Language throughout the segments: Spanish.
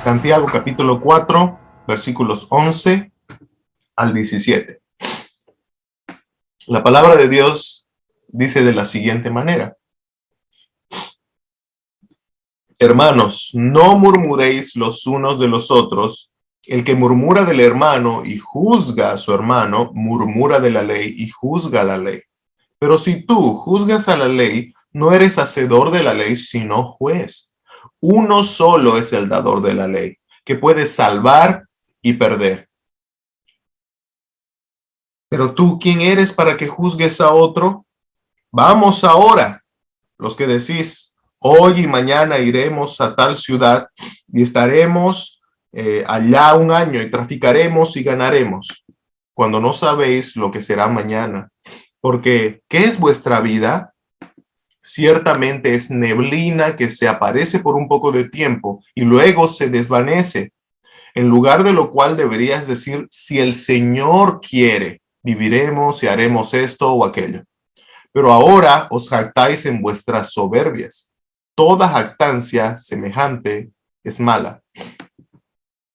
Santiago capítulo 4, versículos 11 al 17. La palabra de Dios dice de la siguiente manera: Hermanos, no murmuréis los unos de los otros. El que murmura del hermano y juzga a su hermano, murmura de la ley y juzga la ley. Pero si tú juzgas a la ley, no eres hacedor de la ley, sino juez. Uno solo es el dador de la ley, que puede salvar y perder. Pero tú, ¿quién eres para que juzgues a otro? Vamos ahora, los que decís, hoy y mañana iremos a tal ciudad y estaremos allá un año y traficaremos y ganaremos, cuando no sabéis lo que será mañana. Porque, ¿qué es vuestra vida? Ciertamente es neblina que se aparece por un poco de tiempo y luego se desvanece. En lugar de lo cual deberías decir, si el Señor quiere, viviremos y haremos esto o aquello. Pero ahora os jactáis en vuestras soberbias. Toda jactancia semejante es mala.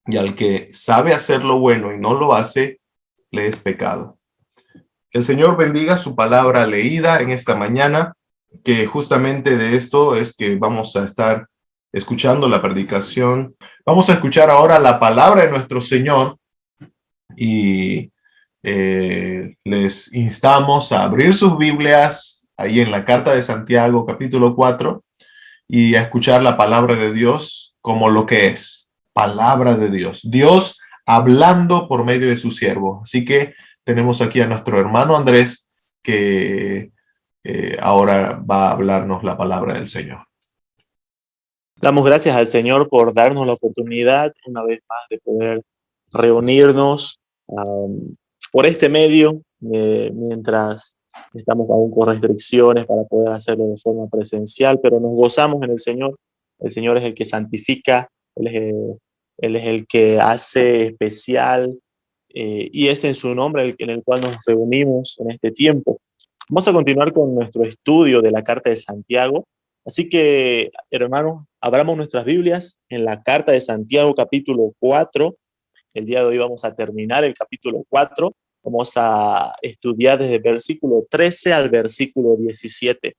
Y al que sabe hacer lo bueno y no lo hace, le es pecado. Que el Señor bendiga su palabra leída en esta mañana, que justamente de esto es que vamos a estar escuchando la predicación. Vamos a escuchar ahora la palabra de nuestro Señor y les instamos a abrir sus Biblias ahí en la carta de Santiago capítulo 4 y a escuchar la palabra de Dios como lo que es, palabra de Dios. Dios hablando por medio de su siervo. Así que tenemos aquí a nuestro hermano Andrés que ahora va a hablarnos la palabra del Señor. Damos gracias al Señor por darnos la oportunidad una vez más de poder reunirnos por este medio, mientras estamos aún con restricciones para poder hacerlo de forma presencial, pero nos gozamos en el Señor. El Señor es el que santifica, Él es el que hace especial, y es en su nombre en el cual nos reunimos en este tiempo. Vamos a continuar con nuestro estudio de la carta de Santiago. Así que, hermanos, abramos nuestras Biblias en la carta de Santiago capítulo 4. El día de hoy vamos a terminar el capítulo 4. Vamos a estudiar desde el versículo 13 al versículo 17.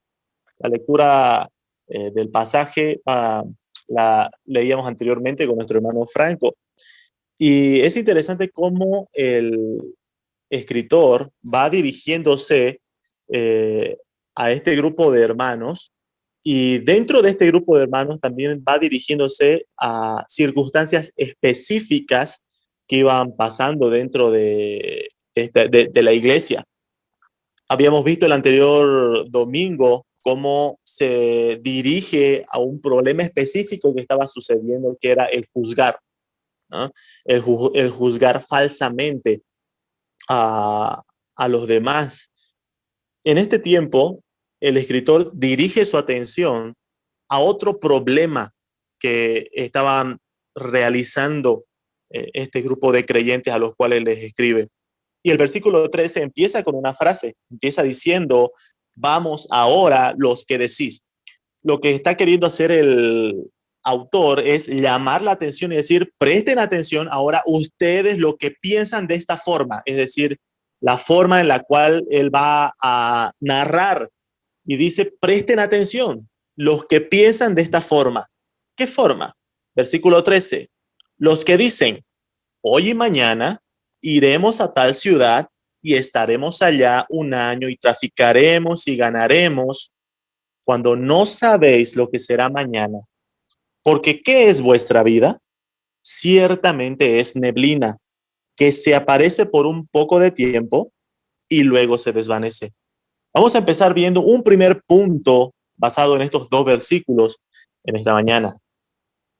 La lectura del pasaje la leíamos anteriormente con nuestro hermano Franco. Y es interesante cómo el escritor va dirigiéndose a este grupo de hermanos, y dentro de este grupo de hermanos también va dirigiéndose a circunstancias específicas que iban pasando dentro de la iglesia. Habíamos visto el anterior domingo cómo se dirige a un problema específico que estaba sucediendo, que era el juzgar, ¿no? El juzgar falsamente a los demás. En este tiempo, el escritor dirige su atención a otro problema que estaban realizando este grupo de creyentes a los cuales les escribe. Y el versículo 13 empieza con una frase, empieza diciendo, vamos ahora los que decís. Lo que está queriendo hacer el autor es llamar la atención y decir, presten atención ahora ustedes lo que piensan de esta forma, es decir, la forma en la cual él va a narrar. Y dice, presten atención, los que piensan de esta forma. ¿Qué forma? Versículo 13. Los que dicen, hoy y mañana iremos a tal ciudad y estaremos allá un año y traficaremos y ganaremos, cuando no sabéis lo que será mañana. Porque ¿qué es vuestra vida? Ciertamente es neblina, que se aparece por un poco de tiempo y luego se desvanece. Vamos a empezar viendo un primer punto basado en estos dos versículos en esta mañana,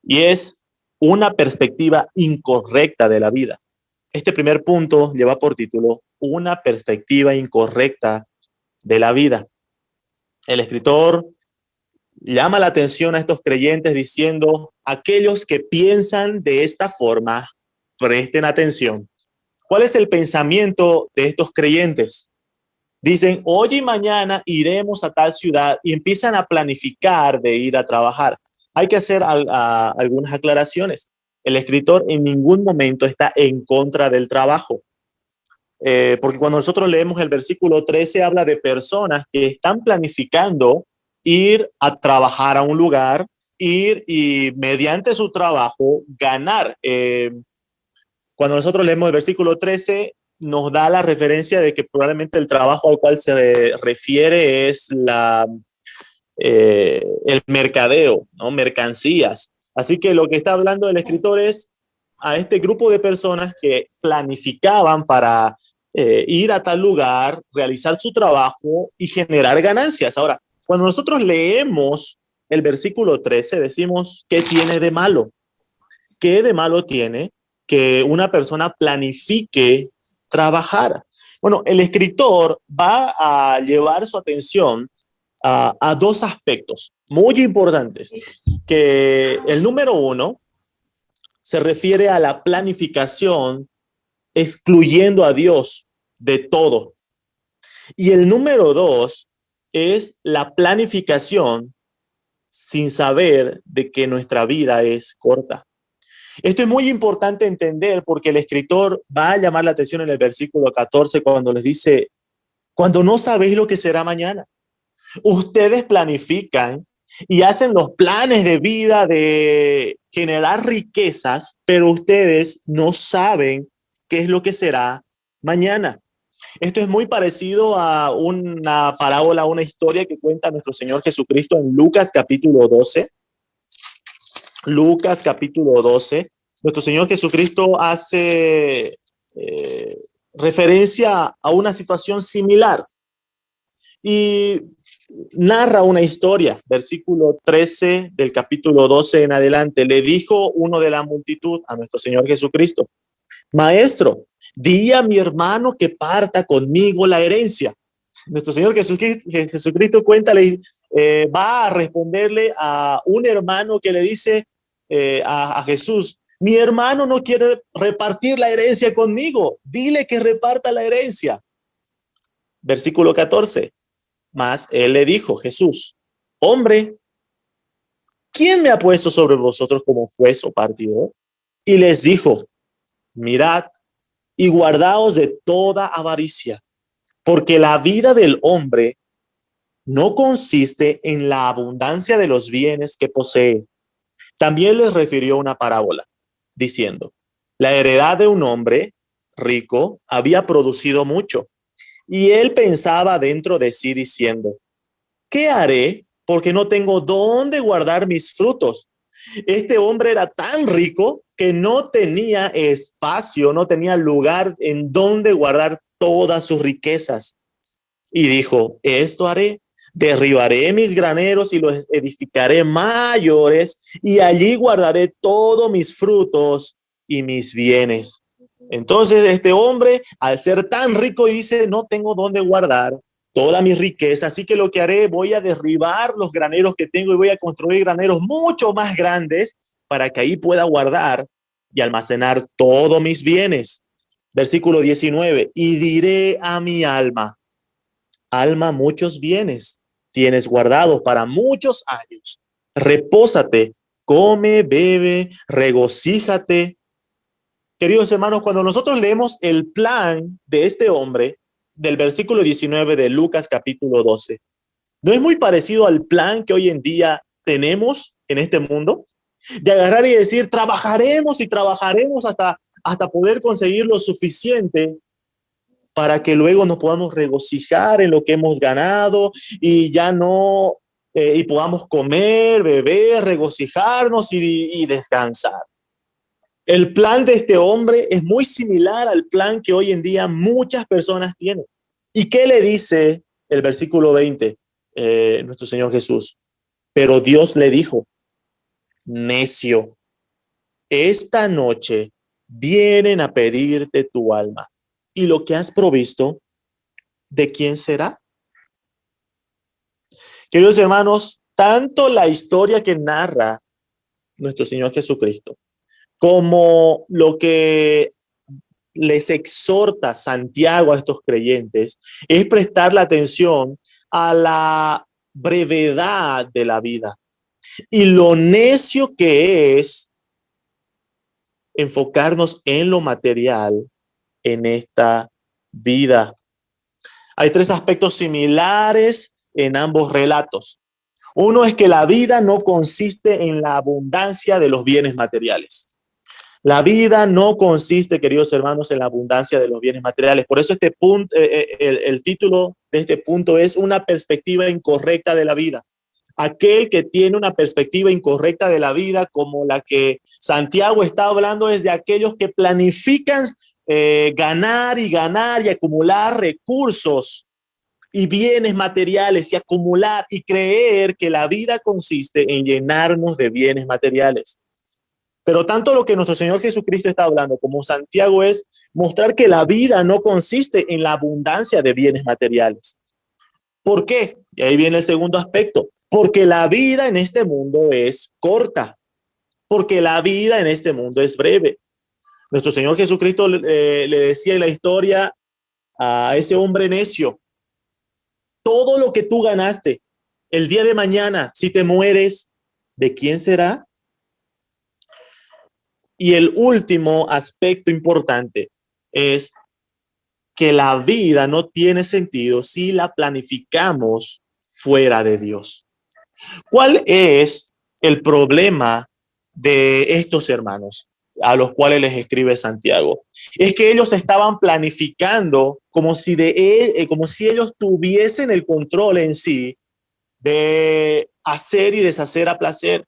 y es una perspectiva incorrecta de la vida. Este primer punto lleva por título una perspectiva incorrecta de la vida. El escritor llama la atención a estos creyentes diciendo, aquellos que piensan de esta forma, presten atención. ¿Cuál es el pensamiento de estos creyentes? Dicen, hoy y mañana iremos a tal ciudad, y empiezan a planificar de ir a trabajar. Hay que hacer algunas aclaraciones. el escritor en ningún momento está en contra del trabajo. Porque cuando nosotros leemos el versículo 13, habla de personas que están planificando ir a trabajar a un lugar, ir y mediante su trabajo ganar. Cuando nosotros leemos el versículo 13, nos da la referencia de que probablemente el trabajo al cual se refiere es el mercadeo, ¿no? Mercancías. Así que lo que está hablando el escritor es a este grupo de personas que planificaban para ir a tal lugar, realizar su trabajo y generar ganancias. Ahora, cuando nosotros leemos el versículo 13, decimos, ¿qué tiene de malo? ¿Qué de malo tiene que una persona planifique trabajar? Bueno, el escritor va a llevar su atención a dos aspectos muy importantes, que el número uno se refiere a la planificación excluyendo a Dios de todo. Y el número dos es la planificación sin saber de que nuestra vida es corta. Esto es muy importante entender porque el escritor va a llamar la atención en el versículo 14 cuando les dice, cuando no sabéis lo que será mañana. Ustedes planifican y hacen los planes de vida de generar riquezas, pero ustedes no saben qué es lo que será mañana. Esto es muy parecido a una parábola, una historia que cuenta nuestro Señor Jesucristo en Lucas capítulo 12. Lucas capítulo 12. Nuestro Señor Jesucristo hace referencia a una situación similar y narra una historia. Versículo 13 del capítulo 12 en adelante. Le dijo uno de la multitud a nuestro Señor Jesucristo: Maestro, di a mi hermano que parta conmigo la herencia. Nuestro Señor Jesucristo va a responderle a un hermano que le dice a Jesús: mi hermano no quiere repartir la herencia conmigo, dile que reparta la herencia. Versículo 14. Mas él le dijo, Jesús: hombre, ¿quién me ha puesto sobre vosotros como juez o partidor? Y les dijo: mirad y guardaos de toda avaricia, porque la vida del hombre no consiste en la abundancia de los bienes que posee. También les refirió una parábola, diciendo: la heredad de un hombre rico había producido mucho, y él pensaba dentro de sí diciendo: ¿qué haré? Porque no tengo dónde guardar mis frutos. Este hombre era tan rico que no tenía espacio, no tenía lugar en donde guardar todas sus riquezas. Y dijo: esto haré, derribaré mis graneros y los edificaré mayores, y allí guardaré todos mis frutos y mis bienes. Entonces este hombre, al ser tan rico, dice: no tengo dónde guardar toda mi riqueza, así que lo que haré, voy a derribar los graneros que tengo y voy a construir graneros mucho más grandes para que ahí pueda guardar y almacenar todos mis bienes. Versículo 19, y diré a mi alma: alma, muchos bienes tienes guardados para muchos años. Repósate, come, bebe, regocíjate. Queridos hermanos, cuando nosotros leemos el plan de este hombre del versículo 19 de Lucas capítulo 12, ¿no es muy parecido al plan que hoy en día tenemos en este mundo? De agarrar y decir, trabajaremos y trabajaremos hasta poder conseguir lo suficiente para que luego nos podamos regocijar en lo que hemos ganado y ya no, y podamos comer, beber, regocijarnos y descansar. El plan de este hombre es muy similar al plan que hoy en día muchas personas tienen. ¿Y qué le dice el versículo 20? Nuestro Señor Jesús: pero Dios le dijo: necio, esta noche vienen a pedirte tu alma, y lo que has provisto, ¿de quién será? Queridos hermanos, tanto la historia que narra nuestro Señor Jesucristo como lo que les exhorta Santiago a estos creyentes es prestar la atención a la brevedad de la vida y lo necio que es enfocarnos en lo material en esta vida. Hay tres aspectos similares en ambos relatos. Uno es que la vida no consiste en la abundancia de los bienes materiales. La vida no consiste, queridos hermanos, en la abundancia de los bienes materiales. Por eso este punto, el título de este punto es una perspectiva incorrecta de la vida. Aquel que tiene una perspectiva incorrecta de la vida, como la que Santiago está hablando, es de aquellos que planifican ganar y acumular recursos y bienes materiales y acumular y creer que la vida consiste en llenarnos de bienes materiales. Pero tanto lo que nuestro Señor Jesucristo está hablando como Santiago es mostrar que la vida no consiste en la abundancia de bienes materiales. ¿Por qué? Y ahí viene el segundo aspecto. Porque la vida en este mundo es corta. Porque la vida en este mundo es breve. Nuestro Señor Jesucristo le decía en la historia a ese hombre necio: todo lo que tú ganaste, el día de mañana, si te mueres, ¿de quién será? Y el último aspecto importante es que la vida no tiene sentido si la planificamos fuera de Dios. ¿Cuál es el problema de estos hermanos a los cuales les escribe Santiago? Es que ellos estaban planificando como si ellos tuviesen el control en sí de hacer y deshacer a placer.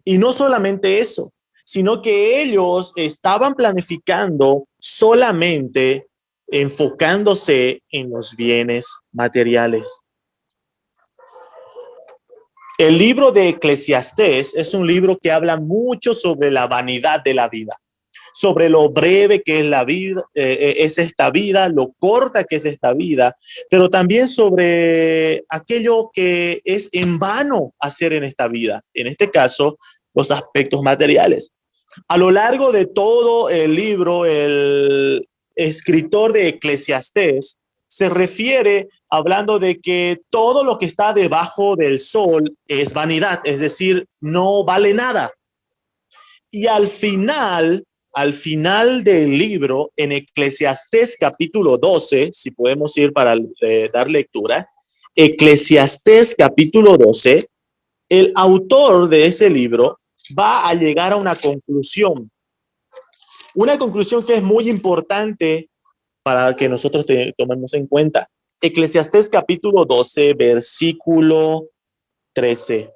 Y no solamente eso, sino que ellos estaban planificando solamente enfocándose en los bienes materiales. El libro de Eclesiastés es un libro que habla mucho sobre la vanidad de la vida, sobre lo breve que es la vida, es esta vida, lo corta que es esta vida, pero también sobre aquello que es en vano hacer en esta vida, en este caso, los aspectos materiales. A lo largo de todo el libro, el escritor de Eclesiastés se refiere hablando de que todo lo que está debajo del sol es vanidad, es decir, no vale nada. Y al final del libro, en Eclesiastés capítulo 12, si podemos ir para dar lectura, Eclesiastés capítulo 12, el autor de ese libro va a llegar a una conclusión que es muy importante para que nosotros tomemos en cuenta. Eclesiastés capítulo 12, versículo 13.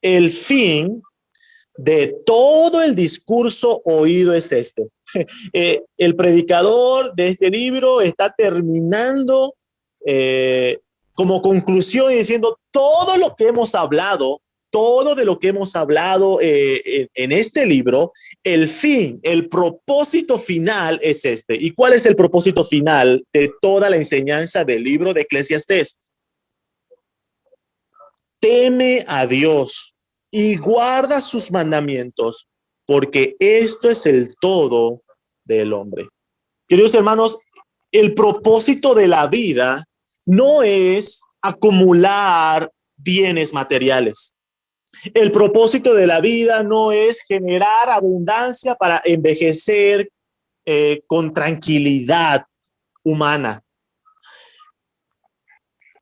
El fin de todo el discurso oído es este. El predicador de este libro está terminando como conclusión y diciendo todo lo que hemos hablado, todo de lo que hemos hablado en este libro, el fin, el propósito final es este. ¿Y cuál es el propósito final de toda la enseñanza del libro de Eclesiastés? Teme a Dios y guarda sus mandamientos, porque esto es el todo del hombre. Queridos hermanos, el propósito de la vida no es acumular bienes materiales. El propósito de la vida no es generar abundancia para envejecer con tranquilidad humana.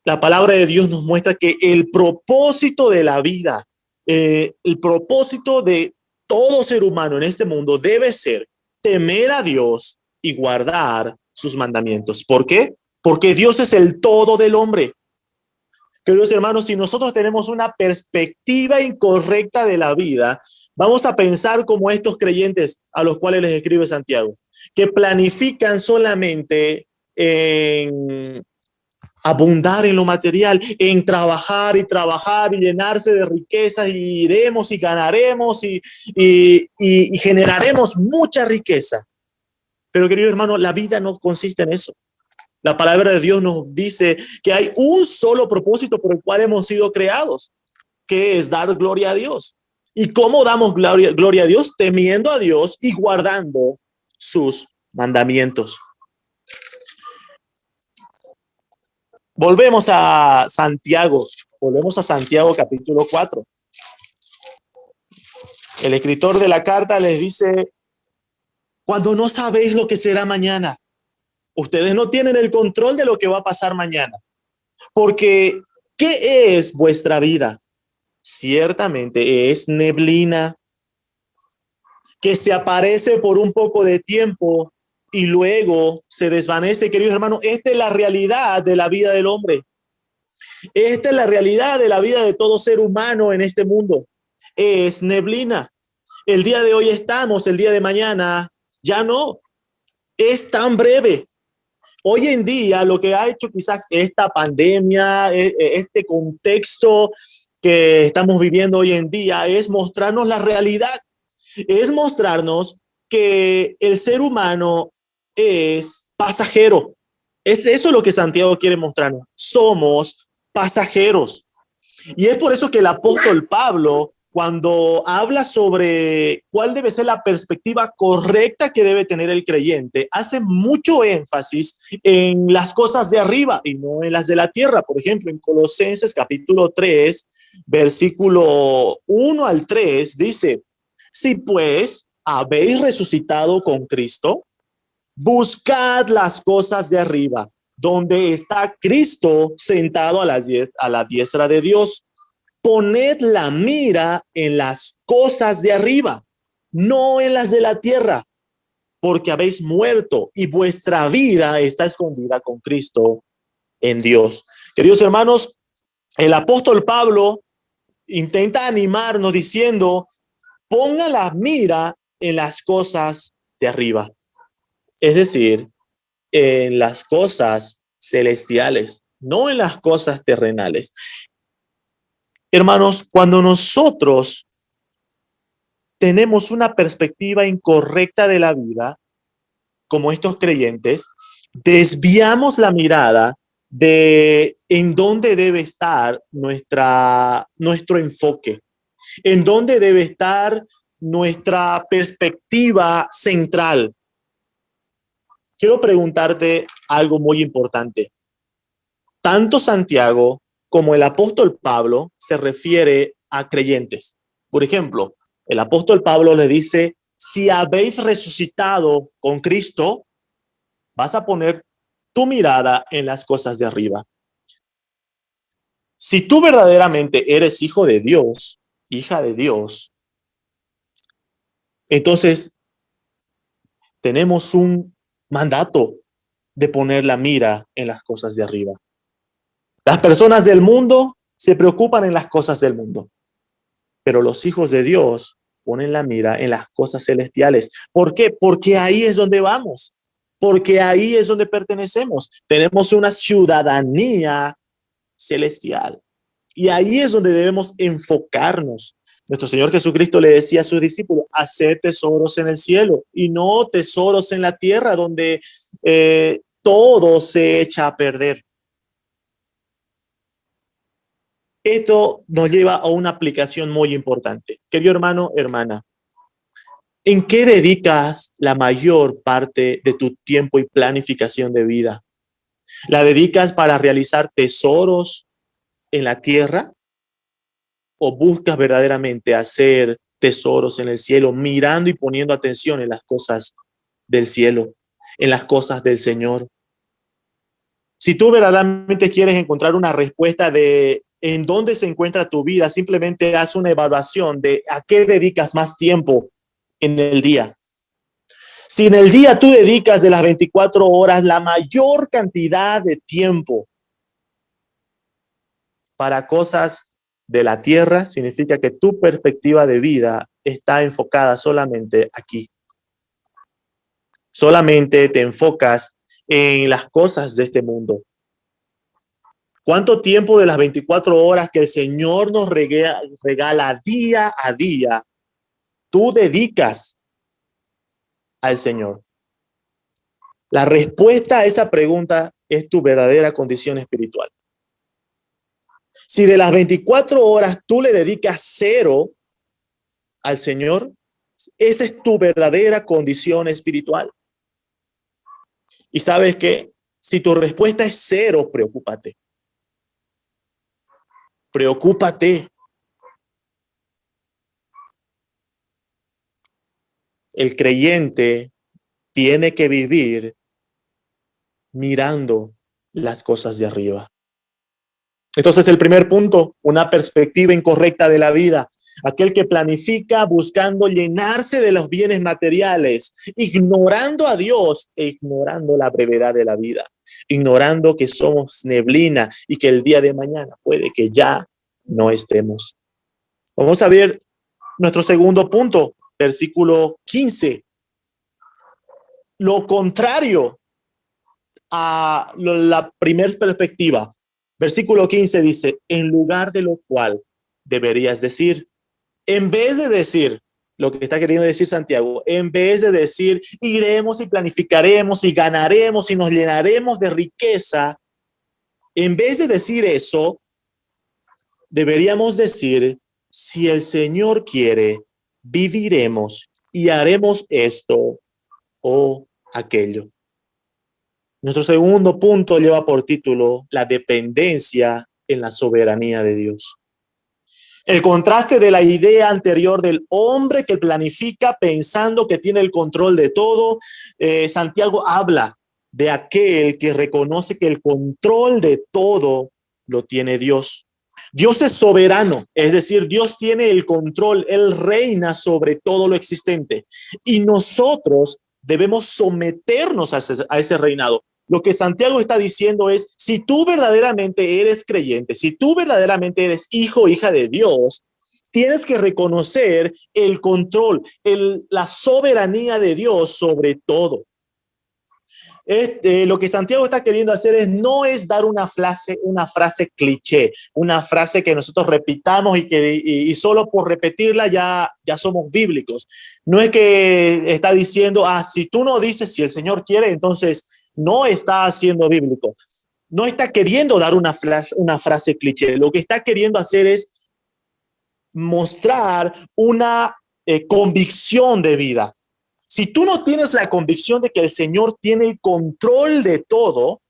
La palabra de Dios nos muestra que el propósito de la vida, el propósito de todo ser humano en este mundo debe ser temer a Dios y guardar sus mandamientos. ¿Por qué? Porque Dios es el todo del hombre. Queridos hermanos, si nosotros tenemos una perspectiva incorrecta de la vida, vamos a pensar como estos creyentes a los cuales les escribe Santiago, que planifican solamente en abundar en lo material, en trabajar y llenarse de riquezas y iremos y ganaremos y generaremos mucha riqueza. Pero querido hermano, la vida no consiste en eso. La palabra de Dios nos dice que hay un solo propósito por el cual hemos sido creados, que es dar gloria a Dios. ¿Y cómo damos gloria a Dios? Temiendo a Dios y guardando sus mandamientos. Volvemos a Santiago capítulo 4. El escritor de la carta les dice, cuando no sabéis lo que será mañana, ustedes no tienen el control de lo que va a pasar mañana. Porque, ¿qué es vuestra vida? Ciertamente es neblina que se aparece por un poco de tiempo y luego se desvanece, queridos hermanos. Esta es la realidad de la vida del hombre. Esta es la realidad de la vida de todo ser humano en este mundo. Es neblina. El día de hoy estamos, el día de mañana ya no. Es tan breve. Hoy en día lo que ha hecho quizás esta pandemia, este contexto que estamos viviendo hoy en día es mostrarnos la realidad, es mostrarnos que el ser humano es pasajero. Es eso lo que Santiago quiere mostrarnos. Somos pasajeros. Y es por eso que el apóstol Pablo, cuando habla sobre cuál debe ser la perspectiva correcta que debe tener el creyente, hace mucho énfasis en las cosas de arriba y no en las de la tierra. Por ejemplo, en Colosenses capítulo 3, versículo 1 al 3, dice, si pues habéis resucitado con Cristo, buscad las cosas de arriba, donde está Cristo sentado a la diestra de Dios. Poned la mira en las cosas de arriba, no en las de la tierra, porque habéis muerto y vuestra vida está escondida con Cristo en Dios. Queridos hermanos, el apóstol Pablo intenta animarnos diciendo, ponga la mira en las cosas de arriba, es decir, en las cosas celestiales, no en las cosas terrenales. Hermanos, cuando nosotros tenemos una perspectiva incorrecta de la vida, como estos creyentes, desviamos la mirada de en dónde debe estar nuestro enfoque, en dónde debe estar nuestra perspectiva central. Quiero preguntarte algo muy importante. Tanto Santiago como el apóstol Pablo se refiere a creyentes. Por ejemplo, el apóstol Pablo le dice, si habéis resucitado con Cristo, vas a poner tu mirada en las cosas de arriba. Si tú verdaderamente eres hijo de Dios, hija de Dios, entonces tenemos un mandato de poner la mira en las cosas de arriba. Las personas del mundo se preocupan en las cosas del mundo, pero los hijos de Dios ponen la mira en las cosas celestiales. ¿Por qué? Porque ahí es donde vamos, porque ahí es donde pertenecemos. Tenemos una ciudadanía celestial y ahí es donde debemos enfocarnos. Nuestro Señor Jesucristo le decía a sus discípulos, haced tesoros en el cielo y no tesoros en la tierra donde todo se echa a perder. Esto nos lleva a una aplicación muy importante. Querido hermano, hermana, ¿en qué dedicas la mayor parte de tu tiempo y planificación de vida? ¿La dedicas para realizar tesoros en la tierra o buscas verdaderamente hacer tesoros en el cielo, mirando y poniendo atención en las cosas del cielo, en las cosas del Señor? Si tú verdaderamente quieres encontrar una respuesta de en dónde se encuentra tu vida, simplemente haz una evaluación de a qué dedicas más tiempo en el día. Si en el día tú dedicas de las 24 horas la mayor cantidad de tiempo para cosas de la tierra, significa que tu perspectiva de vida está enfocada solamente aquí. Solamente te enfocas en las cosas de este mundo. ¿Cuánto tiempo de las 24 horas que el Señor nos regala día a día tú dedicas al Señor? La respuesta a esa pregunta es tu verdadera condición espiritual. Si de las 24 horas tú le dedicas 0 al Señor, esa es tu verdadera condición espiritual. Y sabes que si tu respuesta es 0, preocúpate. Preocúpate. El creyente tiene que vivir mirando las cosas de arriba. Entonces, el primer punto, una perspectiva incorrecta de la vida. Aquel que planifica buscando llenarse de los bienes materiales, ignorando a Dios e ignorando la brevedad de la vida, ignorando que somos neblina y que el día de mañana puede que ya no estemos. Vamos a ver nuestro segundo punto, versículo 15. Lo contrario a la primera perspectiva. Versículo 15 dice, en lugar de lo cual deberías decir, en vez de decir lo que está queriendo decir Santiago, en vez de decir, iremos y planificaremos y ganaremos y nos llenaremos de riqueza, en vez de decir eso, deberíamos decir, si el Señor quiere, viviremos y haremos esto o aquello. Nuestro segundo punto lleva por título la dependencia en la soberanía de Dios. El contraste de la idea anterior del hombre que planifica pensando que tiene el control de todo. Santiago habla de aquel que reconoce que el control de todo lo tiene Dios. Dios es soberano, es decir, Dios tiene el control, Él reina sobre todo lo existente y nosotros debemos someternos a ese reinado. Lo que Santiago está diciendo es, si tú verdaderamente eres creyente, si tú verdaderamente eres hijo o hija de Dios, tienes que reconocer el control, la soberanía de Dios sobre todo. Lo que Santiago está queriendo hacer no es dar una frase cliché, una frase que nosotros repitamos y solo por repetirla ya somos bíblicos. No es que está diciendo, si tú no dices si el Señor quiere, entonces no está siendo bíblico. No está queriendo dar una frase cliché. Lo que está queriendo hacer es mostrar una convicción de vida. Si tú no tienes la convicción de que el Señor tiene el control de todo,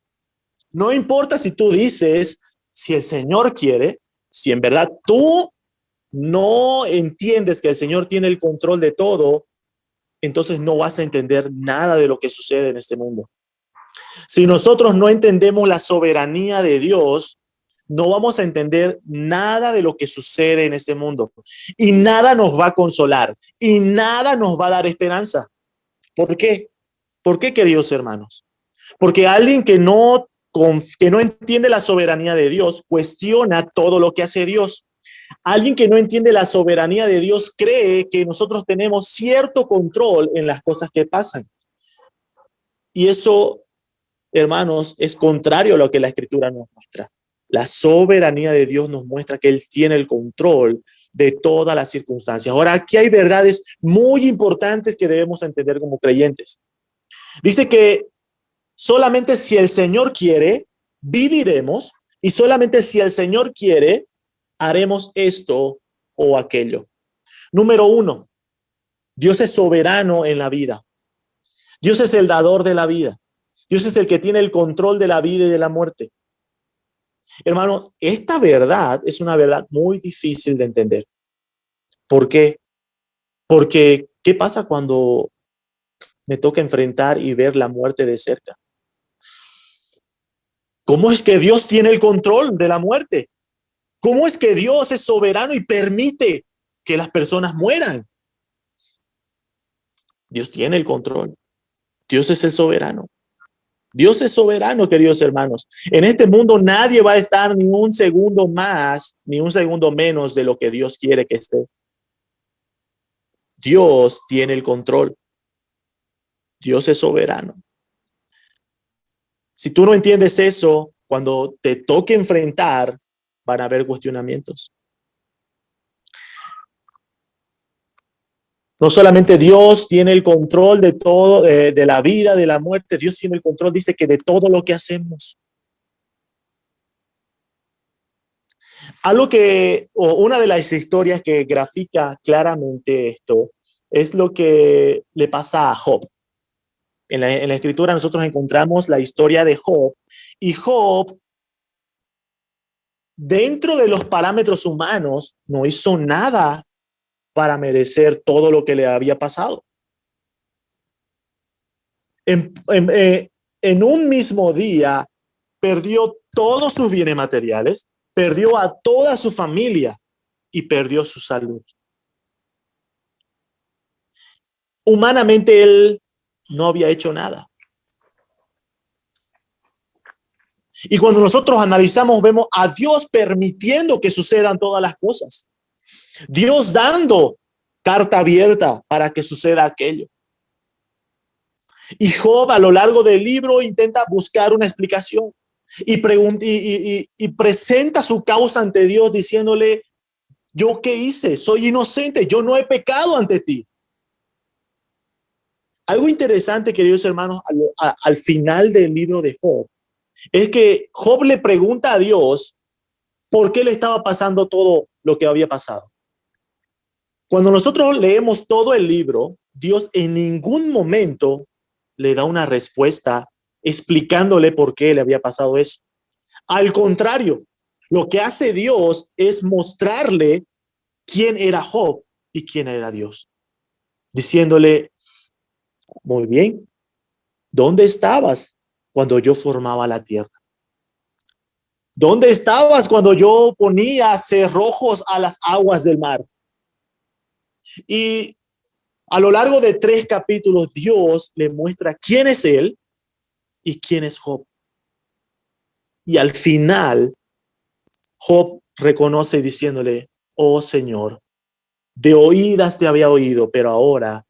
no importa si tú dices, si el Señor quiere, si en verdad tú no entiendes que el Señor tiene el control de todo, entonces no vas a entender nada de lo que sucede en este mundo. Si nosotros no entendemos la soberanía de Dios, no vamos a entender nada de lo que sucede en este mundo. Y nada nos va a consolar. Y nada nos va a dar esperanza. ¿Por qué? ¿Por qué, queridos hermanos? Porque alguien que no entiende la soberanía de Dios cuestiona todo lo que hace Dios. Alguien que no entiende la soberanía de Dios cree que nosotros tenemos cierto control en las cosas que pasan. Y eso, hermanos, es contrario a lo que la Escritura nos muestra. La soberanía de Dios nos muestra que Él tiene el control de todas las circunstancias. Ahora, aquí hay verdades muy importantes que debemos entender como creyentes. Dice que solamente si el Señor quiere, viviremos, y solamente si el Señor quiere, haremos esto o aquello. Número 1, Dios es soberano en la vida. Dios es el dador de la vida. Dios es el que tiene el control de la vida y de la muerte. Hermanos, esta verdad es una verdad muy difícil de entender. ¿Por qué? Porque, ¿qué pasa cuando me toca enfrentar y ver la muerte de cerca? ¿Cómo es que Dios tiene el control de la muerte? ¿Cómo es que Dios es soberano y permite que las personas mueran? Dios tiene el control. Dios es el soberano. Dios es soberano, queridos hermanos. En este mundo nadie va a estar ni un segundo más, ni un segundo menos de lo que Dios quiere que esté. Dios tiene el control. Dios es soberano. Si tú no entiendes eso, cuando te toque enfrentar, van a haber cuestionamientos. No solamente Dios tiene el control de todo, de la vida, de la muerte, Dios tiene el control, dice que de todo lo que hacemos. Una de las historias que grafica claramente esto es lo que le pasa a Job. En la escritura nosotros encontramos la historia de Job y Job, dentro de los parámetros humanos, no hizo nada para merecer todo lo que le había pasado. en un mismo día perdió todos sus bienes materiales, perdió a toda su familia y perdió su salud. Humanamente él no había hecho nada. Y cuando nosotros analizamos, vemos a Dios permitiendo que sucedan todas las cosas. Dios dando carta abierta para que suceda aquello. Y Job a lo largo del libro intenta buscar una explicación y presenta su causa ante Dios diciéndole: ¿yo qué hice? Soy inocente, yo no he pecado ante ti. Algo interesante, queridos hermanos, al final del libro de Job, es que Job le pregunta a Dios por qué le estaba pasando todo lo que había pasado. Cuando nosotros leemos todo el libro, Dios en ningún momento le da una respuesta explicándole por qué le había pasado eso. Al contrario, lo que hace Dios es mostrarle quién era Job y quién era Dios, diciéndole: muy bien, ¿dónde estabas cuando yo formaba la tierra? ¿Dónde estabas cuando yo ponía cerrojos a las aguas del mar? Y a lo largo de 3 capítulos, Dios le muestra quién es él y quién es Job. Y al final, Job reconoce diciéndole: oh Señor, de oídas te había oído, pero ahora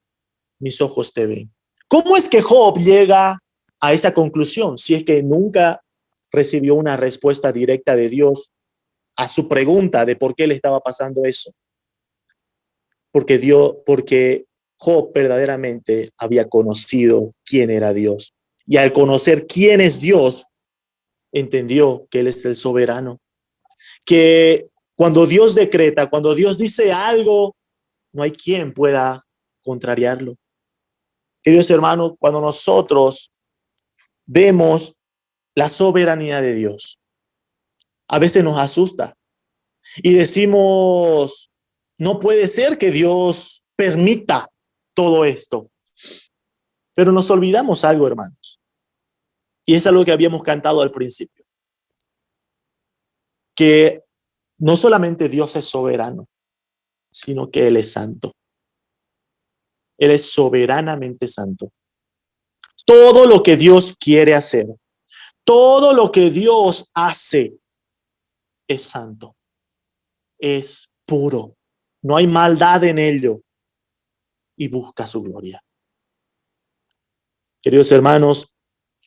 mis ojos te ven. ¿Cómo es que Job llega a esa conclusión si es que nunca recibió una respuesta directa de Dios a su pregunta de por qué le estaba pasando eso? Porque Job verdaderamente había conocido quién era Dios. Y al conocer quién es Dios, entendió que Él es el soberano. Que cuando Dios decreta, cuando Dios dice algo, no hay quien pueda contrariarlo. Queridos hermanos, cuando nosotros vemos la soberanía de Dios, a veces nos asusta y decimos: no puede ser que Dios permita todo esto. Pero nos olvidamos algo, hermanos, y es algo que habíamos cantado al principio, que no solamente Dios es soberano, sino que Él es santo. Él es soberanamente santo. Todo lo que Dios quiere hacer, todo lo que Dios hace es santo, es puro, no hay maldad en ello y busca su gloria. Queridos hermanos,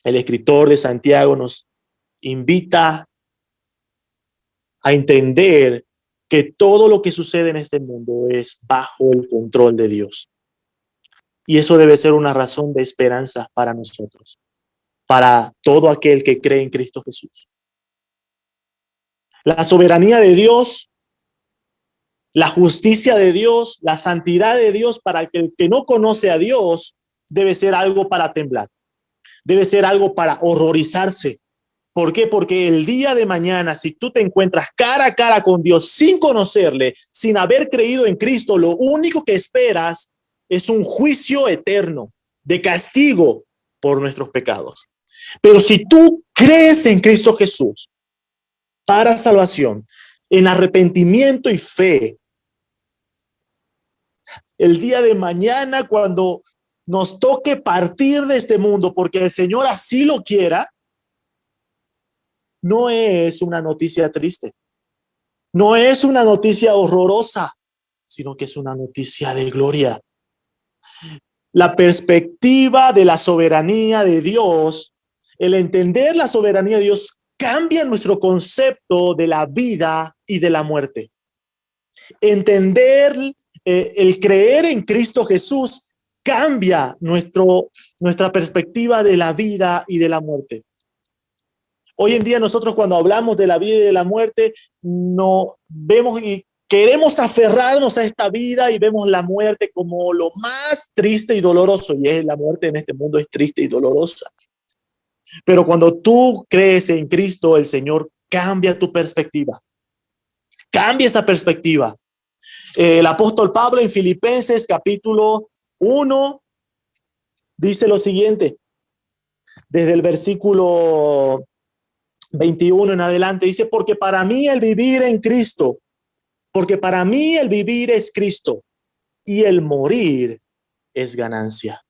el escritor de Santiago nos invita a entender que todo lo que sucede en este mundo es bajo el control de Dios. Y eso debe ser una razón de esperanza para nosotros, para todo aquel que cree en Cristo Jesús. La soberanía de Dios, la justicia de Dios, la santidad de Dios para el que no conoce a Dios debe ser algo para temblar, debe ser algo para horrorizarse. ¿Por qué? Porque el día de mañana, si tú te encuentras cara a cara con Dios sin conocerle, sin haber creído en Cristo, lo único que esperas es un juicio eterno de castigo por nuestros pecados. Pero si tú crees en Cristo Jesús para salvación, en arrepentimiento y fe, el día de mañana, cuando nos toque partir de este mundo, porque el Señor así lo quiera, no es una noticia triste, no es una noticia horrorosa, sino que es una noticia de gloria. La perspectiva de la soberanía de Dios, el entender la soberanía de Dios, cambia nuestro concepto de la vida y de la muerte. Entender, el creer en Cristo Jesús cambia nuestra perspectiva de la vida y de la muerte. Hoy en día nosotros cuando hablamos de la vida y de la muerte, no vemos y queremos aferrarnos a esta vida y vemos la muerte como lo más triste y doloroso. Y es la muerte en este mundo es triste y dolorosa. Pero cuando tú crees en Cristo, el Señor cambia tu perspectiva. Cambia esa perspectiva. El apóstol Pablo en Filipenses capítulo 1 dice lo siguiente: desde el versículo 21 en adelante, dice, porque para mí el vivir en Cristo, porque para mí el vivir es Cristo y el morir es ganancia.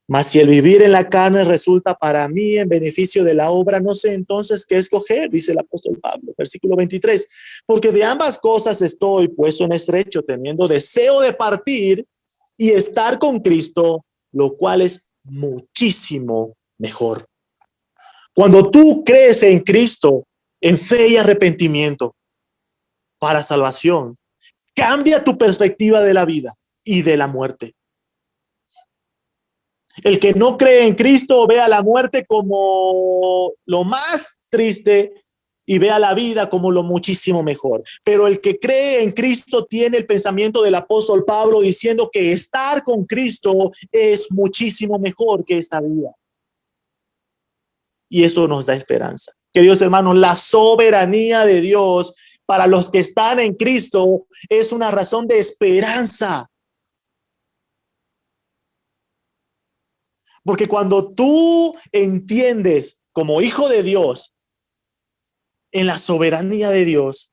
Mas si el vivir en la carne resulta para mí en beneficio de la obra, no sé entonces qué escoger, dice el apóstol Pablo, versículo 23, porque de ambas cosas estoy puesto en estrecho, teniendo deseo de partir y estar con Cristo, lo cual es muchísimo mejor. Cuando tú crees en Cristo, en fe y arrepentimiento para salvación, cambia tu perspectiva de la vida y de la muerte. El que no cree en Cristo ve a la muerte como lo más triste y ve a la vida como lo muchísimo mejor. Pero el que cree en Cristo tiene el pensamiento del apóstol Pablo diciendo que estar con Cristo es muchísimo mejor que esta vida. Y eso nos da esperanza. Queridos hermanos, la soberanía de Dios para los que están en Cristo es una razón de esperanza. Porque cuando tú entiendes como hijo de Dios en la soberanía de Dios,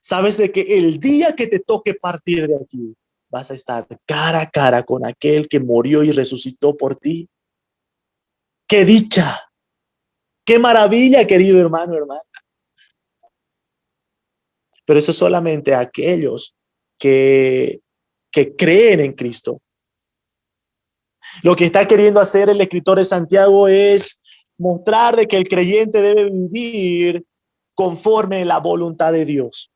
sabes de que el día que te toque partir de aquí, vas a estar cara a cara con aquel que murió y resucitó por ti. ¡Qué dicha! ¡Qué maravilla, querido hermano, hermana! Pero eso es solamente aquellos que creen en Cristo. Lo que está queriendo hacer el escritor de Santiago es mostrar de que el creyente debe vivir conforme a la voluntad de Dios.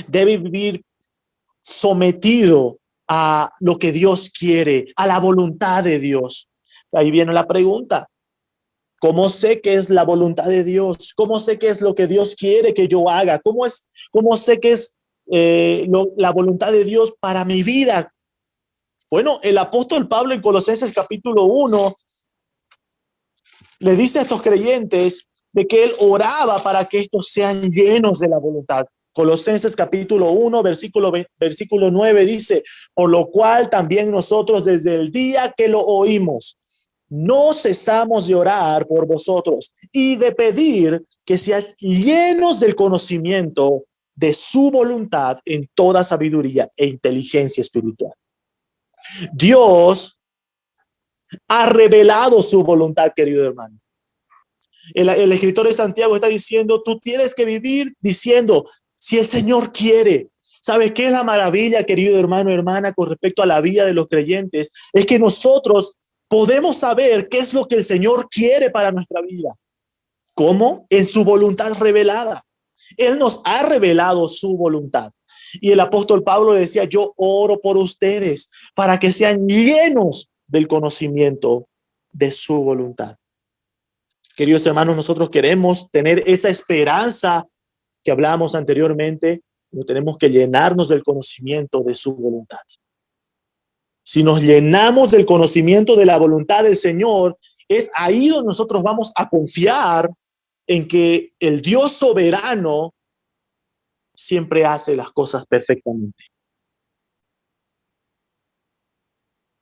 Debe vivir sometido a lo que Dios quiere, a la voluntad de Dios. Ahí viene la pregunta. ¿Cómo sé qué es la voluntad de Dios? ¿Cómo sé qué es lo que Dios quiere que yo haga? ¿Cómo sé qué es la voluntad de Dios para mi vida? Bueno, el apóstol Pablo en Colosenses capítulo 1 le dice a estos creyentes de que él oraba para que estos sean llenos de la voluntad. Colosenses capítulo 1, versículo 9 dice, por lo cual también nosotros desde el día que lo oímos, no cesamos de orar por vosotros y de pedir que seáis llenos del conocimiento de su voluntad en toda sabiduría e inteligencia espiritual. Dios ha revelado su voluntad, querido hermano. El escritor de Santiago está diciendo, tú tienes que vivir diciendo, si el Señor quiere. ¿Sabes qué es la maravilla, querido hermano, hermana, con respecto a la vida de los creyentes? Es que nosotros podemos saber qué es lo que el Señor quiere para nuestra vida. ¿Cómo? En su voluntad revelada. Él nos ha revelado su voluntad. Y el apóstol Pablo decía, yo oro por ustedes para que sean llenos del conocimiento de su voluntad. Queridos hermanos, nosotros queremos tener esa esperanza que hablábamos anteriormente, pero tenemos que llenarnos del conocimiento de su voluntad. Si nos llenamos del conocimiento de la voluntad del Señor, es ahí donde nosotros vamos a confiar en que el Dios soberano siempre hace las cosas perfectamente.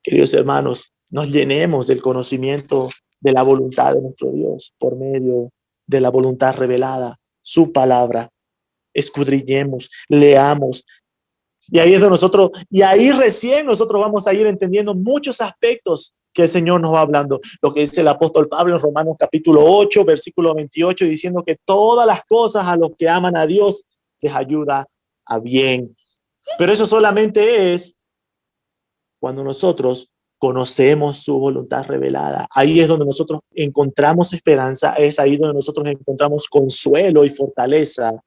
Queridos hermanos, nos llenemos del conocimiento de la voluntad de nuestro Dios por medio de la voluntad revelada, su palabra. Escudriñemos, leamos. Y ahí es de nosotros, y ahí recién nosotros vamos a ir entendiendo muchos aspectos que el Señor nos va hablando. Lo que dice el apóstol Pablo en Romanos capítulo 8, versículo 28, diciendo que todas las cosas a los que aman a Dios les ayuda a bien. Pero eso solamente es cuando nosotros conocemos su voluntad revelada. Ahí es donde nosotros encontramos esperanza, es ahí donde nosotros encontramos consuelo y fortaleza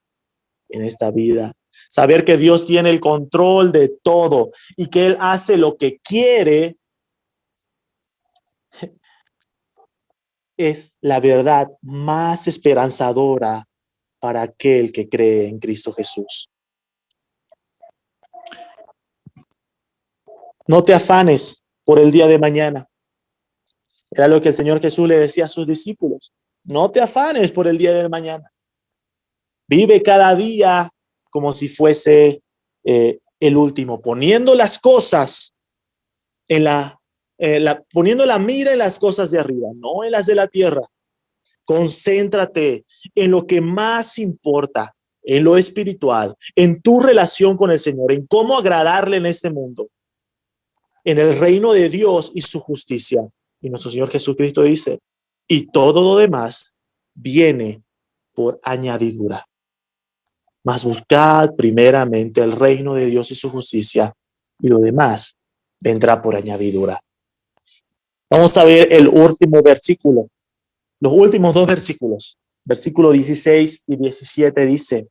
en esta vida. Saber que Dios tiene el control de todo y que Él hace lo que quiere es la verdad más esperanzadora para aquel que cree en Cristo Jesús. No te afanes por el día de mañana. Era lo que el Señor Jesús le decía a sus discípulos. No te afanes por el día de mañana. Vive cada día como si fuese el último, poniendo las cosas en la poniendo la mira en las cosas de arriba, no en las de la tierra. Concéntrate en lo que más importa, en lo espiritual, en tu relación con el Señor, en cómo agradarle en este mundo, en el reino de Dios y su justicia. Y nuestro Señor Jesucristo dice, y todo lo demás viene por añadidura. Mas buscad primeramente el reino de Dios y su justicia, y lo demás vendrá por añadidura. Vamos a ver el último versículo, los últimos dos versículos. Versículo 16 y 17 dice,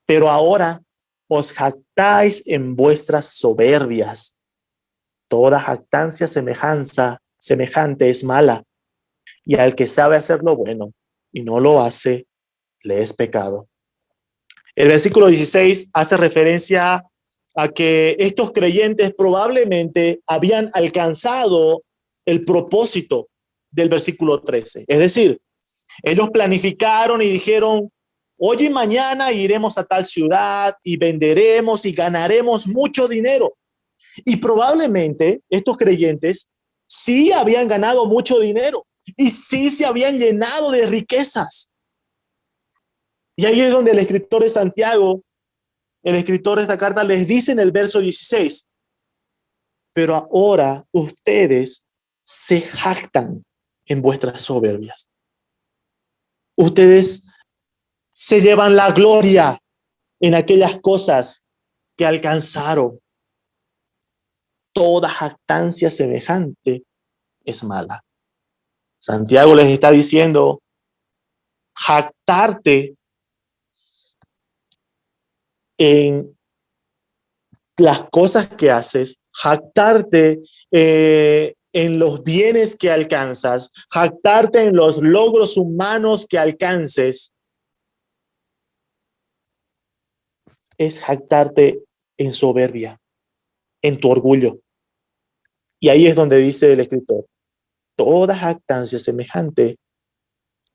pero ahora os jactáis en vuestras soberbias. Toda jactancia semejante es mala, y al que sabe hacer lo bueno y no lo hace, le es pecado. El versículo 16 hace referencia a que estos creyentes probablemente habían alcanzado el propósito del versículo 13. Es decir, ellos planificaron y dijeron, hoy y mañana iremos a tal ciudad y venderemos y ganaremos mucho dinero. Y probablemente estos creyentes sí habían ganado mucho dinero y sí se habían llenado de riquezas. Y ahí es donde el escritor de Santiago, el escritor de esta carta, les dice en el verso 16, pero ahora ustedes se jactan en vuestras soberbias. Ustedes se llevan la gloria en aquellas cosas que alcanzaron. Toda jactancia semejante es mala. Santiago les está diciendo, jactarte en las cosas que haces, jactarte en los bienes que alcanzas, jactarte en los logros humanos que alcances, es jactarte en soberbia, en tu orgullo. Y ahí es donde dice el escritor, toda jactancia semejante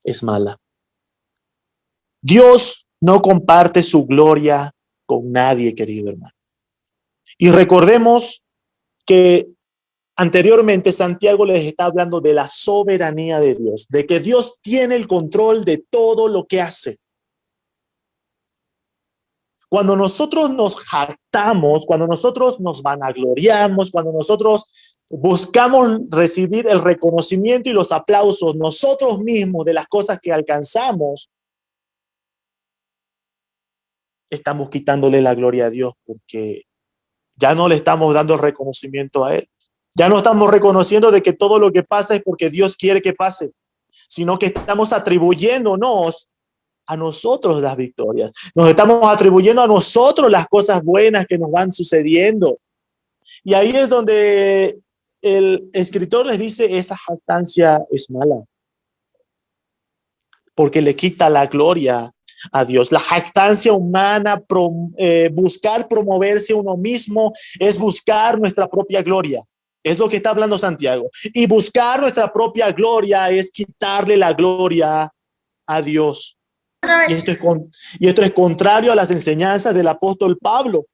es mala. Dios no comparte su gloria con nadie, querido hermano. Y recordemos que anteriormente Santiago les está hablando de la soberanía de Dios, de que Dios tiene el control de todo lo que hace. Cuando nosotros nos jactamos, cuando nosotros nos vanagloriamos, cuando nosotros buscamos recibir el reconocimiento y los aplausos nosotros mismos de las cosas que alcanzamos, estamos quitándole la gloria a Dios porque ya no le estamos dando el reconocimiento a Él. Ya no estamos reconociendo de que todo lo que pasa es porque Dios quiere que pase, sino que estamos atribuyéndonos a nosotros las victorias. Nos estamos atribuyendo a nosotros las cosas buenas que nos van sucediendo. Y ahí es donde el escritor les dice, esa jactancia es mala, porque le quita la gloria a Dios. La jactancia humana, buscar promoverse uno mismo, es buscar nuestra propia gloria. Es lo que está hablando Santiago. Y buscar nuestra propia gloria es quitarle la gloria a Dios. Y esto es contrario a las enseñanzas del apóstol Pablo.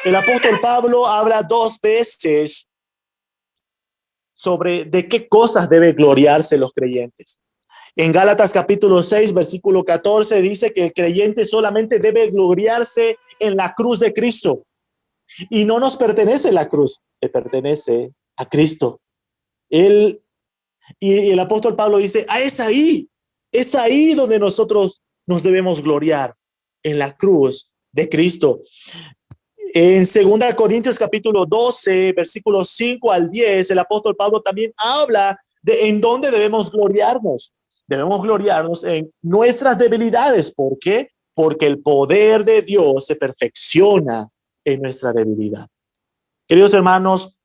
El apóstol Pablo habla 2 veces sobre de qué cosas deben gloriarse los creyentes. En Gálatas capítulo 6, versículo 14, dice que el creyente solamente debe gloriarse en la cruz de Cristo. Y no nos pertenece la cruz, le pertenece a Cristo. Y el apóstol Pablo dice, es ahí donde nosotros nos debemos gloriar, en la cruz de Cristo. En 2 Corintios capítulo 12, versículos 5 al 10, el apóstol Pablo también habla de en dónde debemos gloriarnos. Debemos gloriarnos en nuestras debilidades. ¿Por qué? Porque el poder de Dios se perfecciona en nuestra debilidad. Queridos hermanos,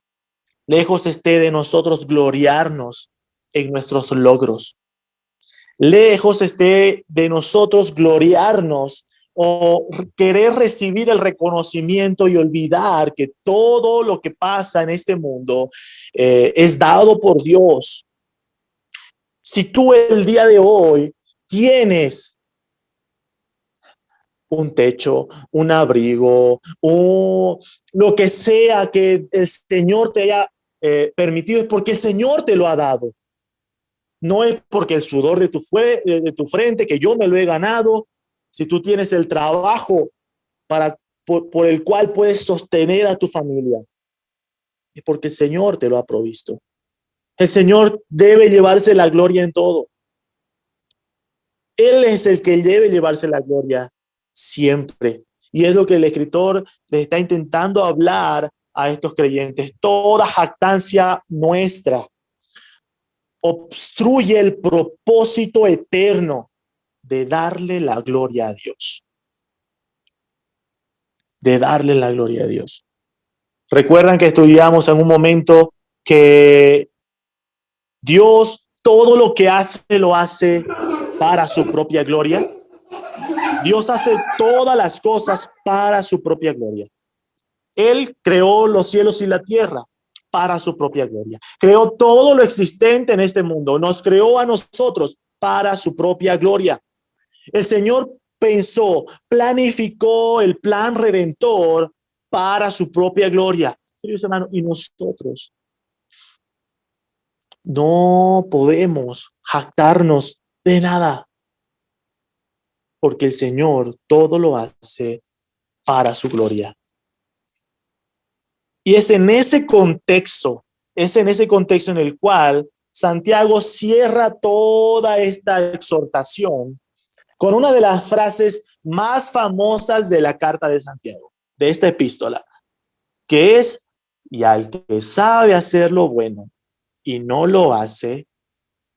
lejos esté de nosotros gloriarnos en nuestros logros. Lejos esté de nosotros gloriarnos o querer recibir el reconocimiento y olvidar que todo lo que pasa en este mundo es dado por Dios. Si tú el día de hoy tienes un techo, un abrigo, o lo que sea que el Señor te haya permitido, es porque el Señor te lo ha dado. No es porque el sudor de tu frente, que yo me lo he ganado. Si tú tienes el trabajo por el cual puedes sostener a tu familia, es porque el Señor te lo ha provisto. El Señor debe llevarse la gloria en todo. Él es el que debe llevarse la gloria siempre. Y es lo que el escritor les está intentando hablar a estos creyentes. Toda jactancia nuestra obstruye el propósito eterno de darle la gloria a Dios. De darle la gloria a Dios. Recuerdan que estudiamos en un momento que Dios todo lo que hace lo hace para su propia gloria. Dios hace todas las cosas para su propia gloria. Él creó los cielos y la tierra para su propia gloria. Creó todo lo existente en este mundo. Nos creó a nosotros para su propia gloria. El Señor pensó, planificó el plan redentor para su propia gloria. Queridos hermanos, y nosotros no podemos jactarnos de nada, porque el Señor todo lo hace para su gloria. Y es en ese contexto en el cual Santiago cierra toda esta exhortación con una de las frases más famosas de la carta de Santiago, de esta epístola, que es: y al que sabe hacer lo bueno y no lo hace,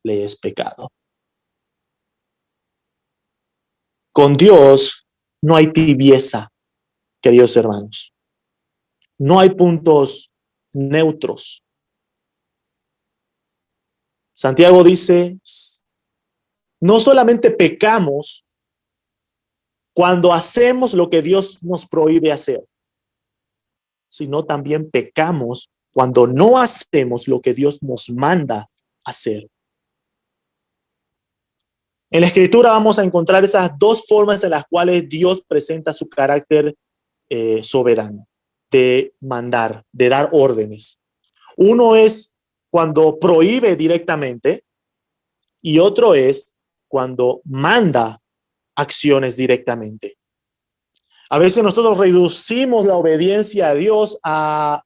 le es pecado. Con Dios no hay tibieza, queridos hermanos. No hay puntos neutros. Santiago dice, no solamente pecamos cuando hacemos lo que Dios nos prohíbe hacer, sino también pecamos cuando no hacemos lo que Dios nos manda hacer. En la Escritura vamos a encontrar esas dos formas en las cuales Dios presenta su carácter soberano, de mandar, de dar órdenes. Uno es cuando prohíbe directamente y otro es cuando manda acciones directamente. A veces nosotros reducimos la obediencia a Dios a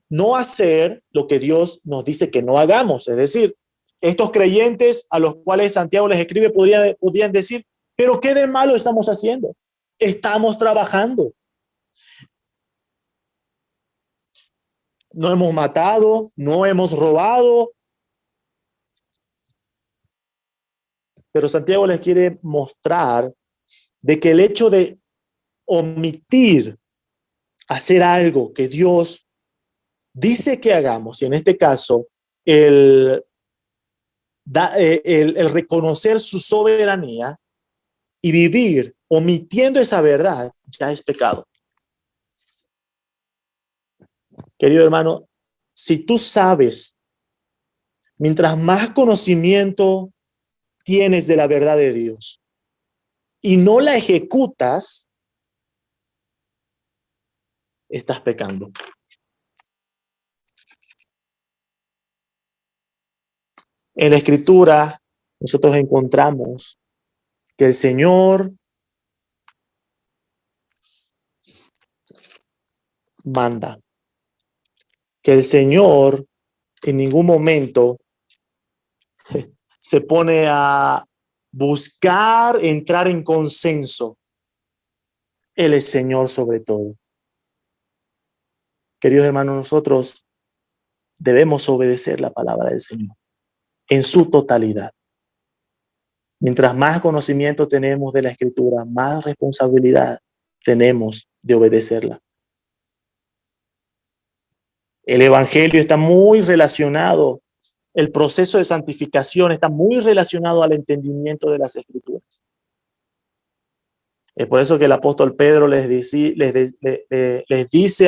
no hacer lo que Dios nos dice que no hagamos. Es decir, estos creyentes a los cuales Santiago les escribe podrían decir, pero ¿qué de malo estamos haciendo? Estamos trabajando. No hemos matado, no hemos robado. Pero Santiago les quiere mostrar de que el hecho de omitir hacer algo que Dios dice que hagamos, y en este caso el reconocer su soberanía y vivir omitiendo esa verdad, ya es pecado. Querido hermano, si tú sabes, mientras más conocimiento tienes de la verdad de Dios y no la ejecutas, estás pecando. En la Escritura nosotros encontramos que el Señor manda, que el Señor en ningún momento se pone a buscar entrar en consenso. Él es Señor sobre todo. Queridos hermanos, nosotros debemos obedecer la palabra del Señor en su totalidad. Mientras más conocimiento tenemos de la Escritura, más responsabilidad tenemos de obedecerla. El Evangelio está muy relacionado, el proceso de santificación está muy relacionado al entendimiento de las Escrituras. Es por eso que el apóstol Pedro les dice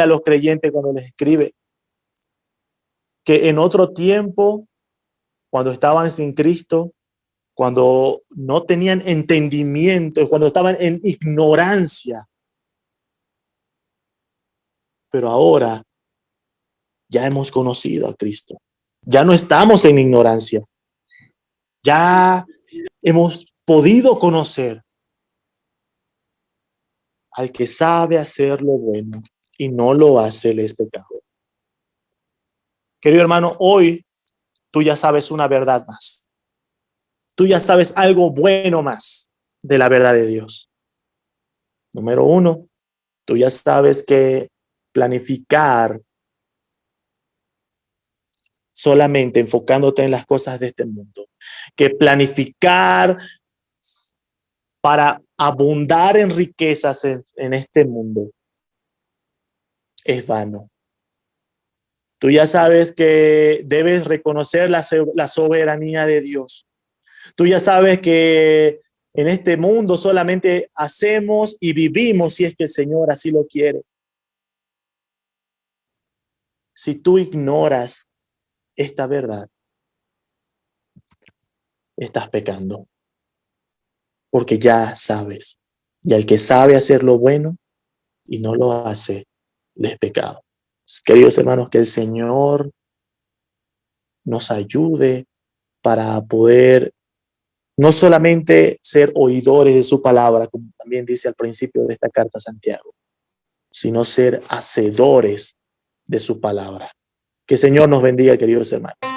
a los creyentes cuando les escribe que en otro tiempo, cuando estaban sin Cristo, cuando no tenían entendimiento, cuando estaban en ignorancia, pero ahora ya hemos conocido a Cristo. Ya no estamos en ignorancia. Ya hemos podido conocer al que sabe hacer lo bueno y no lo hace, el pecado. Querido hermano, hoy tú ya sabes una verdad más. Tú ya sabes algo bueno más de la verdad de Dios. Número 1, tú ya sabes que planificar solamente enfocándote en las cosas de este mundo, que planificar para abundar en riquezas en este mundo es vano. Tú ya sabes que debes reconocer la soberanía de Dios. Tú ya sabes que en este mundo solamente hacemos y vivimos si es que el Señor así lo quiere. Si tú ignoras esta verdad, estás pecando. Porque ya sabes. Y al que sabe hacer lo bueno y no lo hace, le es pecado. Queridos hermanos, que el Señor nos ayude para poder no solamente ser oidores de su palabra, como también dice al principio de esta carta a Santiago, sino ser hacedores de su palabra. Que el Señor nos bendiga, queridos hermanos.